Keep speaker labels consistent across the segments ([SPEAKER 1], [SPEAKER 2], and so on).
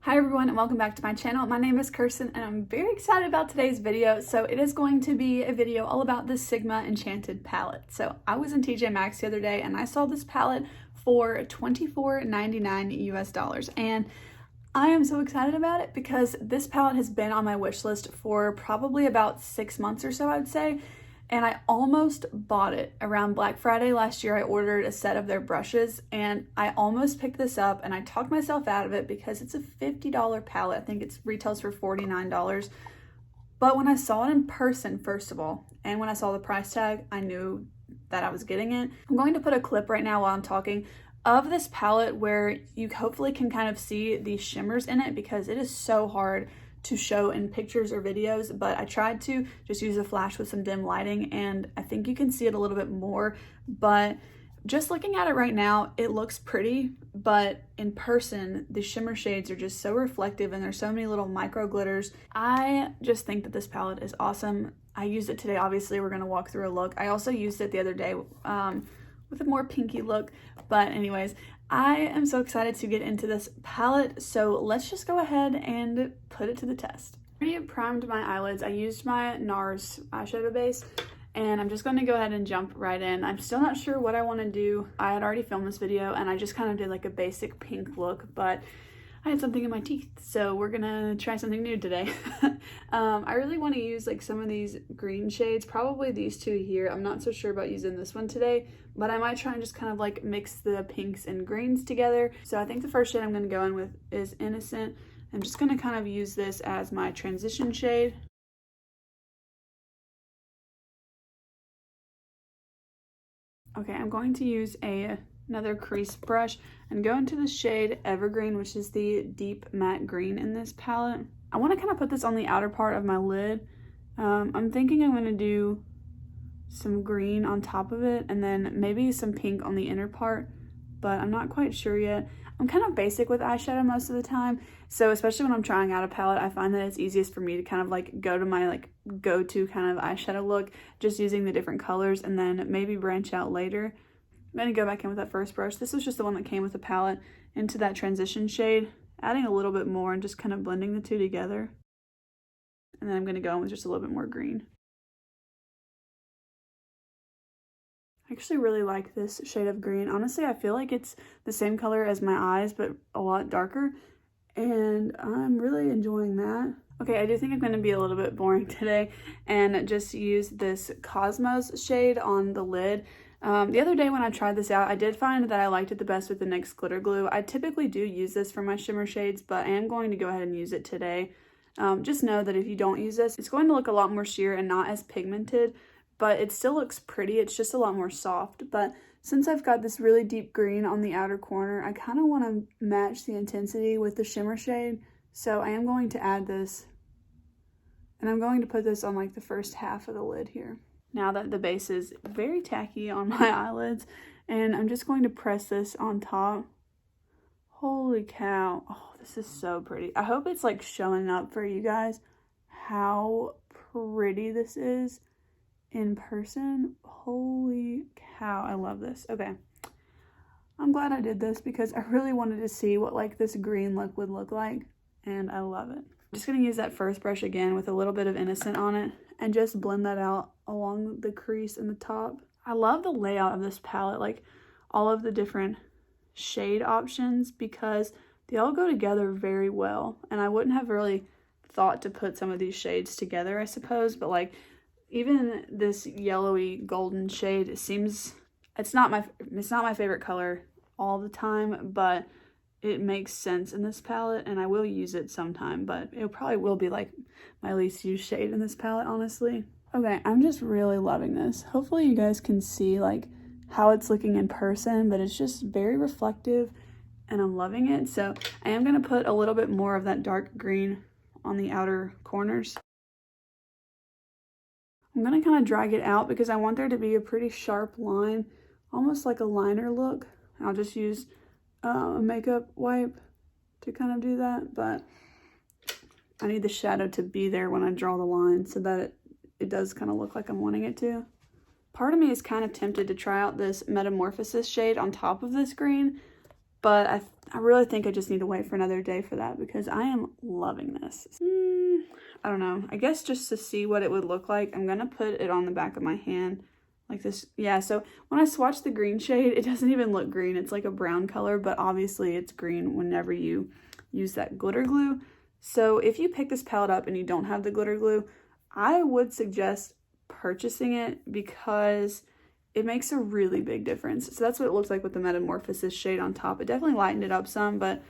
[SPEAKER 1] Hi everyone and welcome back to my channel. My name is Kirsten and I'm very excited about today's video. So it is going to be a video all about the Sigma Enchanted palette. So I was in TJ Maxx the other day and I saw this palette for $24.99 US, and I am so excited about it because this palette has been on my wish list for probably about 6 months or so, I'd say. And I almost bought it around Black Friday last year. I ordered a set of their brushes and I almost picked this up, and I talked myself out of it because it's a $50 palette. I think it retails for $49. But when I saw it in person, first of all, and when I saw the price tag, I knew that I was getting it. I'm going to put a clip right now while I'm talking of this palette where you hopefully can kind of see the shimmers in it, because it is so hard to show in pictures or videos, but I tried to just use a flash with some dim lighting and I think you can see it a little bit more. But just looking at it right now, it looks pretty, but in person the shimmer shades are just so reflective and there's so many little micro glitters. I just think that this palette is awesome. I used it today. Obviously we're going to walk through a look. I also used it the other day with a more pinky look, but anyways, I am so excited to get into this palette, so let's just go ahead and put it to the test. I already primed my eyelids. I used my NARS eyeshadow base, and I'm just going to go ahead and jump right in. I'm still not sure what I want to do. I had already filmed this video, and I just kind of did like a basic pink look, but I had something in my teeth, so we're gonna try something new today. I really want to use like some of these green shades, probably these two here. I'm not so sure about using this one today, but I might try and just kind of like mix the pinks and greens together. So I think the first shade I'm gonna go in with is Innocent. I'm just gonna kind of use this as my transition shade. Okay, I'm going to use another crease brush and go into the shade Evergreen, which is the deep matte green in this palette. I want to kind of put this on the outer part of my lid. I'm thinking I'm going to do some green on top of it and then maybe some pink on the inner part, but I'm not quite sure yet. I'm kind of basic with eyeshadow most of the time, so especially when I'm trying out a palette, I find that it's easiest for me to kind of like go to my like go-to kind of eyeshadow look, just using the different colors and then maybe branch out later. I'm going to go back in with that first brush. This was just the one that came with the palette, into that transition shade, adding a little bit more and just kind of blending the two together. And then I'm going to go in with just a little bit more green. I actually really like this shade of green. Honestly, I feel like it's the same color as my eyes, but a lot darker. And I'm really enjoying that. Okay, I do think I'm going to be a little bit boring today and just use this Cosmos shade on the lid. The other day when I tried this out, I did find that I liked it the best with the NYX glitter glue. I typically do use this for my shimmer shades, but I am going to go ahead and use it today. Just know that if you don't use this, it's going to look a lot more sheer and not as pigmented, but it still looks pretty. It's just a lot more soft. But since I've got this really deep green on the outer corner, I kind of want to match the intensity with the shimmer shade. So I am going to add this, and I'm going to put this on like the first half of the lid here. Now that the base is very tacky on my eyelids, and I'm just going to press this on top. Holy cow. Oh, this is so pretty. I hope it's like showing up for you guys how pretty this is in person. Holy cow, I love this. Okay, I'm glad I did this because I really wanted to see what like this green look would look like, and I love it. I'm just gonna use that first brush again with a little bit of Innocent on it and just blend that out along the crease in the top. I love the layout of this palette, like all of the different shade options, because they all go together very well, and I wouldn't have really thought to put some of these shades together, I suppose, but like even this yellowy golden shade, it's not my favorite color all the time, but it makes sense in this palette and I will use it sometime, but it probably will be like my least used shade in this palette, honestly. Okay, I'm just really loving this. Hopefully you guys can see like how it's looking in person, but it's just very reflective and I'm loving it. So I am going to put a little bit more of that dark green on the outer corners. I'm going to kind of drag it out because I want there to be a pretty sharp line, almost like a liner look. I'll just use a makeup wipe to kind of do that, but I need the shadow to be there when I draw the line so that it does kind of look like I'm wanting it to. Part of me is kind of tempted to try out this Metamorphosis shade on top of this green, but I I really think I just need to wait for another day for that because I am loving this. I don't know. I guess just to see what it would look like, I'm going to put it on the back of my hand like this. Yeah, so when I swatch the green shade, it doesn't even look green. It's like a brown color, but obviously it's green whenever you use that glitter glue. So if you pick this palette up and you don't have the glitter glue, I would suggest purchasing it because it makes a really big difference. So that's what it looks like with the Metamorphosis shade on top. It definitely lightened it up some, but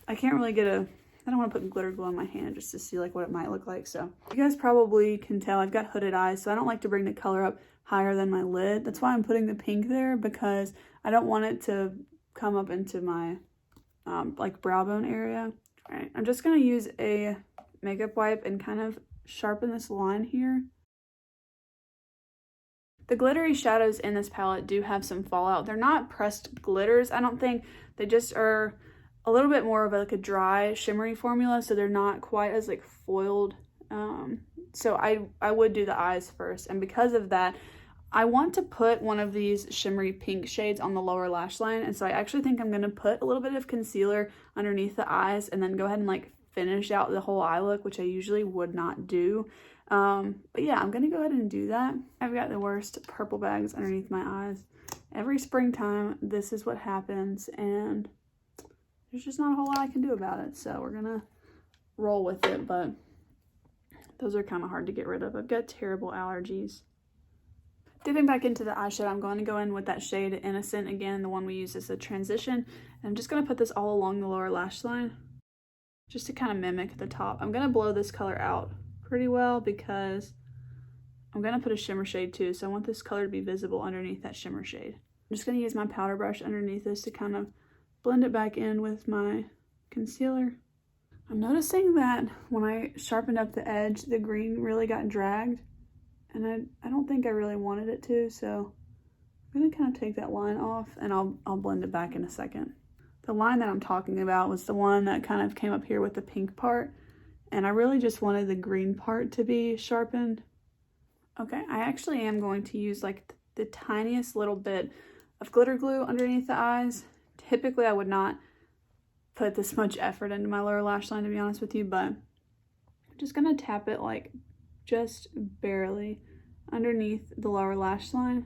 [SPEAKER 1] I can't really get a, I don't want to put glitter glue on my hand just to see like what it might look like. So you guys probably can tell I've got hooded eyes, so I don't like to bring the color up higher than my lid. That's why I'm putting the pink there, because I don't want it to come up into my like brow bone area. All right, I'm just going to use a makeup wipe and kind of sharpen this line here. The glittery shadows in this palette do have some fallout. They're not pressed glitters, I don't think. They just are a little bit more of like a dry, shimmery formula, so they're not quite as like foiled. So I would do the eyes first, and because of that, I want to put one of these shimmery pink shades on the lower lash line, and so I actually think I'm going to put a little bit of concealer underneath the eyes and then go ahead and like finish out the whole eye look, which I usually would not do. But yeah, I'm going to go ahead and do that. I've got the worst purple bags underneath my eyes. Every springtime, this is what happens, and there's just not a whole lot I can do about it, so we're going to roll with it, but those are kind of hard to get rid of. I've got terrible allergies. Dipping back into the eyeshadow, I'm going to go in with that shade Innocent again, the one we use as a transition. And I'm just going to put this all along the lower lash line, just to kind of mimic the top. I'm going to blow this color out pretty well because I'm going to put a shimmer shade too, so I want this color to be visible underneath that shimmer shade. I'm just going to use my powder brush underneath this to kind of blend it back in with my concealer. I'm noticing that when I sharpened up the edge, the green really got dragged. And I don't think I really wanted it to, so I'm going to kind of take that line off and I'll blend it back in a second. The line that I'm talking about was the one that kind of came up here with the pink part, and I really just wanted the green part to be sharpened. Okay, I actually am going to use like the tiniest little bit of glitter glue underneath the eyes. Typically I would not put this much effort into my lower lash line, to be honest with you, but I'm just going to tap it like just barely underneath the lower lash line.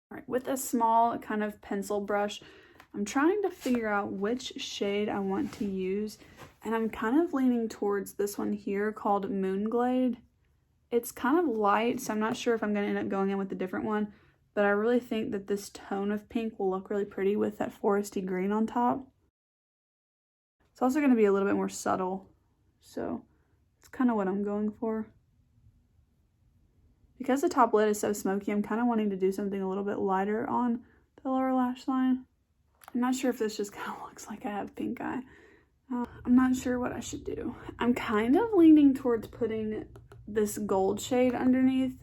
[SPEAKER 1] All right, with a small kind of pencil brush, I'm trying to figure out which shade I want to use, and I'm kind of leaning towards this one here called Moonglade. It's kind of light, so I'm not sure if I'm going to end up going in with a different one, but I really think that this tone of pink will look really pretty with that foresty green on top. It's also going to be a little bit more subtle, so it's kind of what I'm going for. Because the top lid is so smoky, I'm kind of wanting to do something a little bit lighter on the lower lash line. I'm not sure if this just kind of looks like I have pink eye. I'm not sure what I should do. I'm kind of leaning towards putting this gold shade underneath,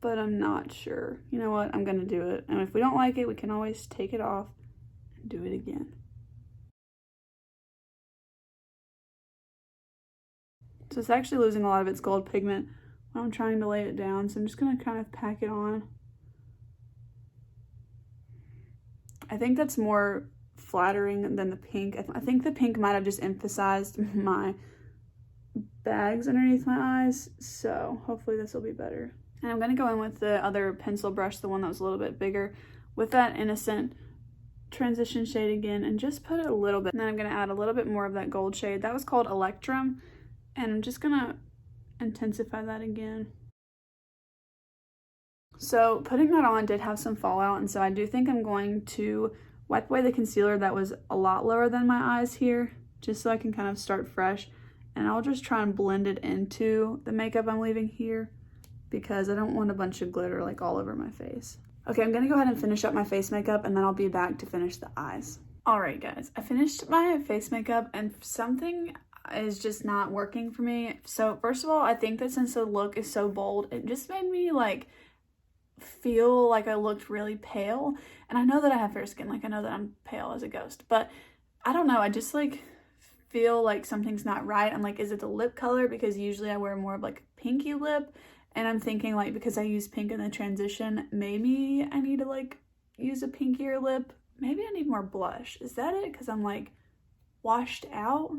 [SPEAKER 1] but I'm not sure. You know what? I'm going to do it. And if we don't like it, we can always take it off and do it again. So it's actually losing a lot of its gold pigment when I'm trying to lay it down. So I'm just going to kind of pack it on. I think that's more flattering than the pink. I think the pink might have just emphasized my bags underneath my eyes. So hopefully this will be better. And I'm going to go in with the other pencil brush, the one that was a little bit bigger, with that Innocent transition shade again, and just put it a little bit. And then I'm going to add a little bit more of that gold shade. That was called Electrum. And I'm just gonna intensify that again. So putting that on did have some fallout, and so I do think I'm going to wipe away the concealer that was a lot lower than my eyes here, just so I can kind of start fresh. And I'll just try and blend it into the makeup I'm leaving here, because I don't want a bunch of glitter like all over my face. Okay, I'm gonna go ahead and finish up my face makeup, and then I'll be back to finish the eyes. All right, guys, I finished my face makeup, and something is just not working for me. So first of all, I think that since the look is so bold, it just made me like feel like I looked really pale. And I know that I have fair skin, like I know that I'm pale as a ghost, but I don't know, I just like feel like something's not right. I'm like, is it the lip color? Because usually I wear more of like a pinky lip, and I'm thinking like because I use pink in the transition, maybe I need to like use a pinkier lip. maybe I need more blush. Is that it? Because I'm like washed out.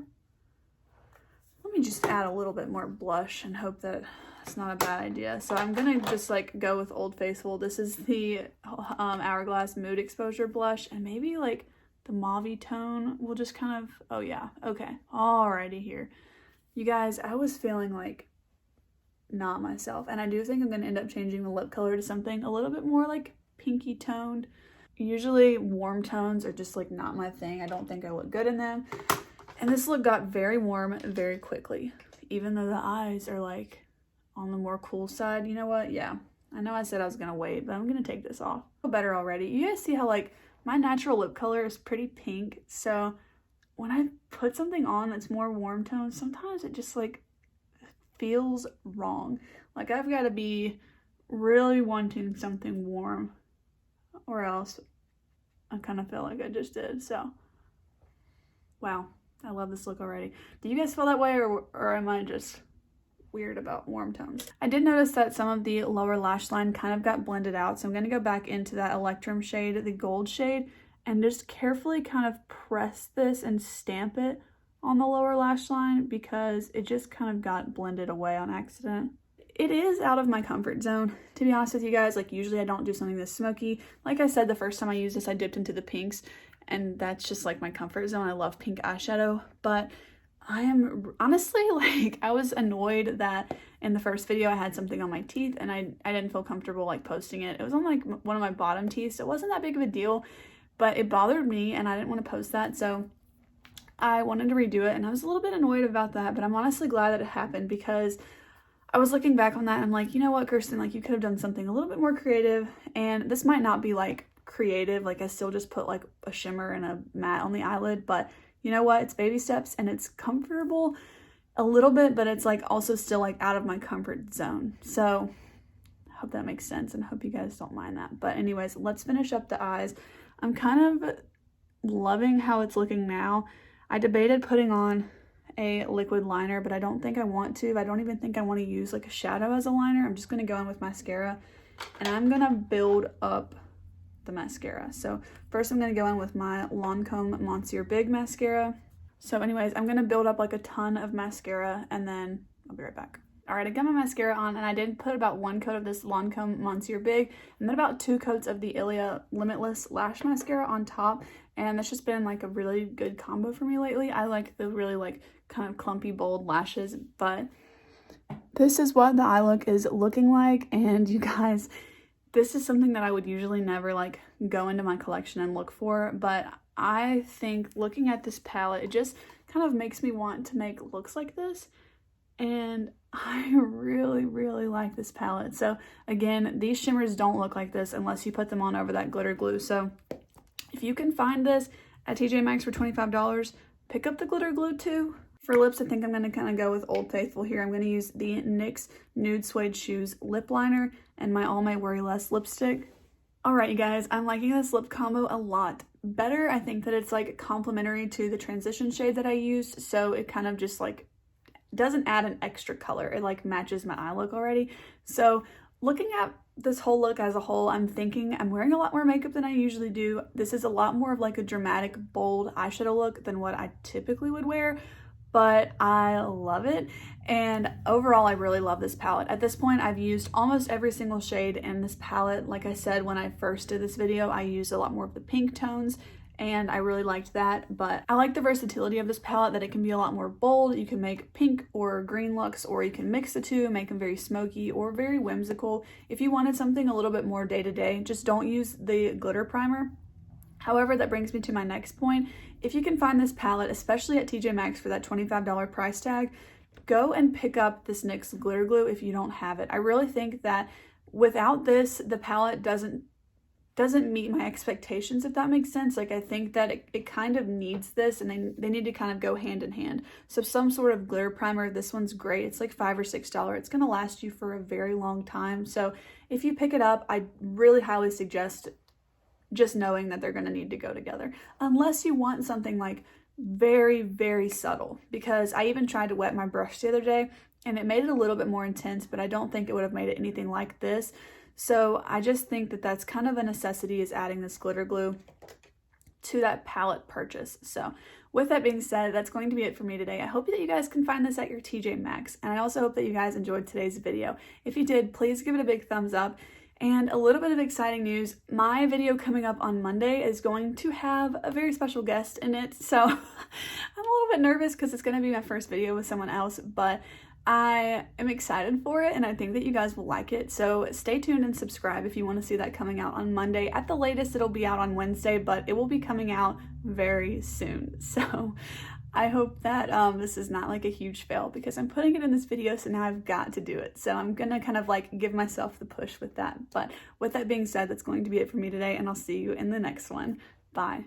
[SPEAKER 1] Let me just add a little bit more blush and hope that it's not a bad idea. So I'm gonna just like go with Old Faithful. This is the Hourglass Mood Exposure blush, and maybe like the mauve tone will just kind of, oh yeah, okay, alrighty here. You guys, I was feeling like not myself, and I do think I'm gonna end up changing the lip color to something a little bit more like pinky toned. Usually warm tones are just like not my thing. I don't think I look good in them. And this look got very warm very quickly, even though the eyes are like on the more cool side. You know what? Yeah, I know I said I was gonna wait, but I'm gonna take this off. I feel better already. You guys see how like my natural lip color is pretty pink, so when I put something on that's more warm tone, sometimes it just like feels wrong. Like I've got to be really wanting something warm, or else I kind of feel like I just did. So wow, I love this look already. Do you guys feel that way, or am I just weird about warm tones? I did notice that some of the lower lash line kind of got blended out, so I'm going to go back into that Electrum shade, the gold shade, and just carefully kind of press this and stamp it on the lower lash line because it just kind of got blended away on accident. It is out of my comfort zone, to be honest with you guys. Like usually I don't do something this smoky. Like I said, the first time I used this, I dipped into the pinks, and that's just like my comfort zone. I love pink eyeshadow, but I am honestly like, I was annoyed that in the first video I had something on my teeth and I didn't feel comfortable like posting it. It was on like one of my bottom teeth, so it wasn't that big of a deal, but it bothered me and I didn't want to post that, so I wanted to redo it, and I was a little bit annoyed about that, but I'm honestly glad that it happened because I was looking back on that and I'm like, you know what, Kirsten, like you could have done something a little bit more creative, and this might not be like creative, like I still just put like a shimmer and a matte on the eyelid, but you know what, it's baby steps and it's comfortable a little bit, but it's like also still like out of my comfort zone. So I hope that makes sense and I hope you guys don't mind that. But anyways, let's finish up the eyes. I'm kind of loving how it's looking now. I debated putting on a liquid liner, but I don't think I want to. I don't even think I want to use like a shadow as a liner. I'm just going to go in with mascara, and I'm going to build up the mascara. So first I'm going to go in with my Lancome Monsieur Big mascara. So anyways, I'm going to build up like a ton of mascara, and then I'll be right back. All right, I got my mascara on, and I did put about 1 coat of this Lancome Monsieur Big, and then about 2 coats of the Ilia Limitless Lash Mascara on top, and that's just been like a really good combo for me lately. I like the really like kind of clumpy, bold lashes, but this is what the eye look is looking like, and you guys, this is something that I would usually never like go into my collection and look for, but I think looking at this palette, it just kind of makes me want to make looks like this. And I really, really like this palette. So again, these shimmers don't look like this unless you put them on over that glitter glue. So if you can find this at TJ Maxx for $25, pick up the glitter glue too. For lips, I think I'm going to kind of go with Old Faithful here. I'm going to use the NYX Nude Suede Shoes lip liner and my All My Worry Less lipstick. Alright you guys, I'm liking this lip combo a lot. Better, I think that it's like complementary to the transition shade that I used, so it kind of just like doesn't add an extra color. It like matches my eye look already. So looking at this whole look as a whole, I'm thinking I'm wearing a lot more makeup than I usually do. This is a lot more of like a dramatic, bold eyeshadow look than what I typically would wear, but I love it. And overall, I really love this palette. At this point, I've used almost every single shade in this palette. Like I said, when I first did this video, I used a lot more of the pink tones, and I really liked that. But I like the versatility of this palette, that it can be a lot more bold. You can make pink or green looks, or you can mix the two and make them very smoky or very whimsical. If you wanted something a little bit more day-to-day, just don't use the glitter primer. However, that brings me to my next point. If you can find this palette, especially at TJ Maxx for that $25 price tag, go and pick up this NYX glitter glue if you don't have it. I really think that without this, the palette doesn't meet my expectations, if that makes sense. Like I think that it kind of needs this, and they need to kind of go hand in hand. So some sort of glitter primer, this one's great. It's like $5 or $6. It's gonna last you for a very long time. So if you pick it up, I really highly suggest just knowing that they're gonna need to go together. Unless you want something like very, very subtle, because I even tried to wet my brush the other day and it made it a little bit more intense, but I don't think it would have made it anything like this. So I just think that that's kind of a necessity, is adding this glitter glue. to that palette purchase. So with that being said, that's going to be it for me today. I hope that you guys can find this at your TJ Maxx, and I also hope that you guys enjoyed today's video. If you did, please give it a big thumbs up. And a little bit of exciting news, my video coming up on Monday is going to have a very special guest in it. So I'm a little bit nervous because it's going to be my first video with someone else, but I am excited for it and I think that you guys will like it. So stay tuned and subscribe if you want to see that coming out on Monday. At the latest, it'll be out on Wednesday, but it will be coming out very soon. So I hope that this is not like a huge fail because I'm putting it in this video, so now I've got to do it. So I'm gonna kind of like give myself the push with that. But with that being said, that's going to be it for me today, and I'll see you in the next one. Bye.